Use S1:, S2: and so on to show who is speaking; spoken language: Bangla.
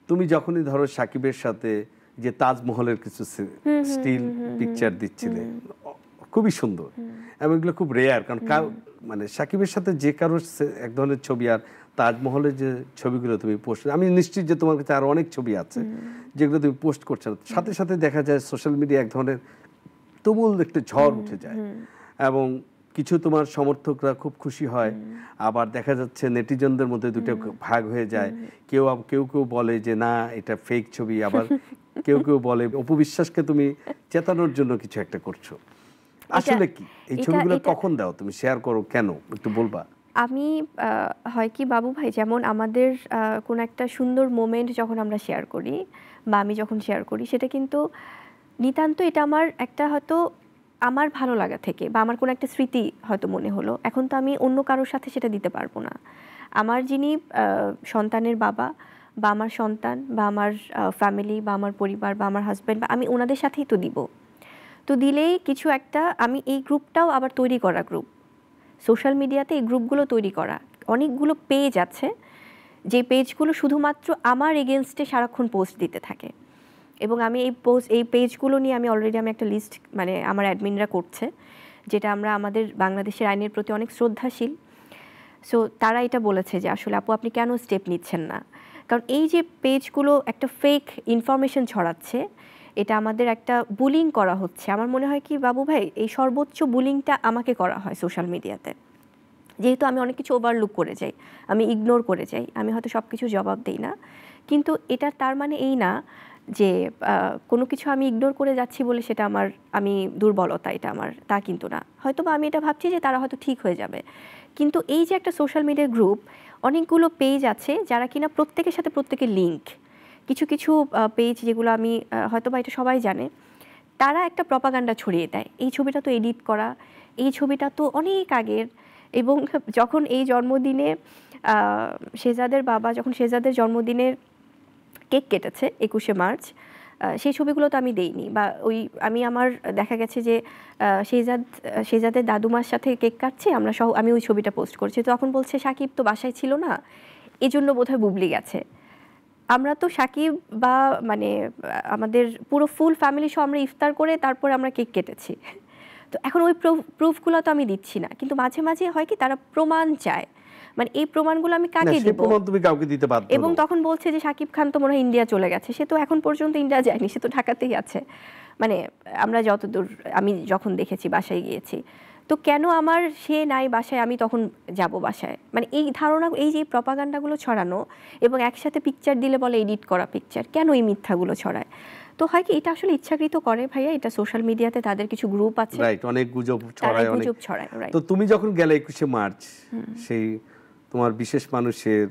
S1: তুমি যখনই ধরো সাকিবের সাথে যে তাজমহলের কিছু স্টিল পিকচার দিচ্ছিলে, খুবই সুন্দর, এবং এগুলো খুব রেয়ার, কারণ মানে সাকিবের সাথে যে কারো এক ধরনের ছবি আর তাজমহলের যে ছবিগুলো তুমি পোস্ট, আমি নিশ্চিত যে তোমার কাছে আরো অনেক ছবি আছে যেগুলো তুমি পোস্ট করছো না, সাথে সাথে দেখা যায় সোশ্যাল মিডিয়া এক ধরনের তুমুল একটা ঝড় উঠে যায়, এবং কিছু তোমার সমর্থকরা খুব খুশি হয়, আবার দেখা যাচ্ছে নেটিজনদের মধ্যে দুটো ভাগ হয়ে যায়, কেউ কেউ বলে যে না এটা ফেক ছবি, আবার কেউ বলে অপবিশ্বাসকে তুমি চেতানোর জন্য কিছু একটা করছো। আসলে কি এই ছবিগুলো কখন দাও তুমি, শেয়ার করো কেন, একটু বলবা?
S2: আমি হয় কি বাবু ভাই, যেমন আমাদের কোন একটা সুন্দর মোমেন্ট যখন আমরা শেয়ার করি বা আমি যখন শেয়ার করি, সেটা কিন্তু নিতান্ত এটা আমার একটা হয়তো আমার ভালো লাগা থেকে বা আমার কোনো একটা স্মৃতি হয়তো মনে হলো, এখন তো আমি অন্য কারোর সাথে সেটা দিতে পারবো না। আমার যিনি সন্তানের বাবা বা আমার সন্তান বা আমার ফ্যামিলি বা আমার পরিবার বা আমার হাজব্যান্ড, বা আমি ওনাদের সাথেই তো দিব। তো দিলেই কিছু একটা, আমি এই গ্রুপটাও আবার তৈরি করা গ্রুপ, সোশ্যাল মিডিয়াতে এই গ্রুপগুলো তৈরি করা, অনেকগুলো পেজ আছে যে পেজগুলো শুধুমাত্র আমার এগেনস্টে সারাক্ষণ পোস্ট দিতে থাকে, এবং আমি এই পেজগুলো নিয়ে আমি অলরেডি একটা লিস্ট, মানে আমার অ্যাডমিনরা করছে, যেটা আমরা আমাদের বাংলাদেশের আইনের প্রতি অনেক শ্রদ্ধাশীল। সো তারা এটা বলেছে যে আসলে আপু আপনি কেন স্টেপ নিচ্ছেন না, কারণ এই যে পেজগুলো একটা ফেক ইনফরমেশন ছড়াচ্ছে, এটা আমাদের একটা বুলিং করা হচ্ছে। আমার মনে হয় কি বাবু ভাই, এই সর্বোচ্চ বুলিংটা আমাকে করা হয় সোশ্যাল মিডিয়াতে, যেহেতু আমি অনেক কিছু ওভারলুক করে যাই, আমি ইগনোর করে যাই, আমি হয়তো সব কিছু জবাব দিই না, কিন্তু এটা তার মানে এই না যে কোনো কিছু আমি ইগনোর করে যাচ্ছি বলে সেটা আমি দুর্বলতা, এটা আমার তা কিন্তু না। হয়তো বা আমি এটা ভাবছি যে তারা হয়তো ঠিক হয়ে যাবে, কিন্তু এই যে একটা সোশ্যাল মিডিয়া গ্রুপ, অনেকগুলো পেজ আছে যারা কিনা প্রত্যেকের সাথে প্রত্যেকের লিঙ্ক, কিছু কিছু পেজ যেগুলো আমি হয়তো বা এটা সবাই জানে, তারা একটা প্রপাগান্ডা ছড়িয়ে দেয়, এই ছবিটা তো এডিট করা, এই ছবিটা তো অনেক আগের। এবং যখন এই জন্মদিনে শেহজাদের বাবা যখন শেহজাদের জন্মদিনের কেক কেটেছে 21শে মার্চ, সেই ছবিগুলো তো আমি দেইনি, বা আমি আমার দেখা গেছে যে শেহজাদের দাদুমার সাথে কেক কাটছে আমি ওই ছবিটা পোস্ট করছি, তো তখন বলছে সাকিব তো বাসায় ছিল না, এজন্য বোধহয় বুবলি গেছে। আমরা তো সাকিব বা মানে আমাদের পুরো ফুল ফ্যামিলি সহ আমরা ইফতার করে তারপরে আমরা কেক কেটেছি। তো এখন ওই প্রুফগুলো তো আমি দিচ্ছি না, কিন্তু মাঝে মাঝে হয় কি তারা প্রমাণ চায়, মানে এই প্রমাণগুলো আমি কাকে দিব,
S1: তুমি কাউকে দিতে বাধ্য,
S2: এবং তখন বলছে যে সাকিব খান তো মনে হয় ইন্ডিয়া চলে গেছে, সে তো এখন পর্যন্ত ইন্ডিয়া যায়নি, সে তো ঢাকাতেই আছে, মানে আমরা যতদূর আমি যখন দেখেছি, বাসায় গিয়েছি, তো কেন আমার সে নাই বাসায়, আমি তখন যাব বাসায়, মানে এই ধারণা, এই যে প্রপাগান্ডাগুলো ছড়ানো, এবং একসাথে পিকচার দিলে বলে এডিট করা পিকচার, কেন এই মিথ্যাগুলো ছড়ায়? তো হয় কি এটা আসলে ইচ্ছাকৃত করে ভাইয়া, এটা সোশ্যাল মিডিয়াতে তাদের কিছু গ্রুপ আছে,
S1: রাইট, অনেক গুজব ছড়ায়।
S2: রাইট।
S1: তো তুমি যখন গেলে 21শে মার্চ সেই তোমার বিশেষ মানুষের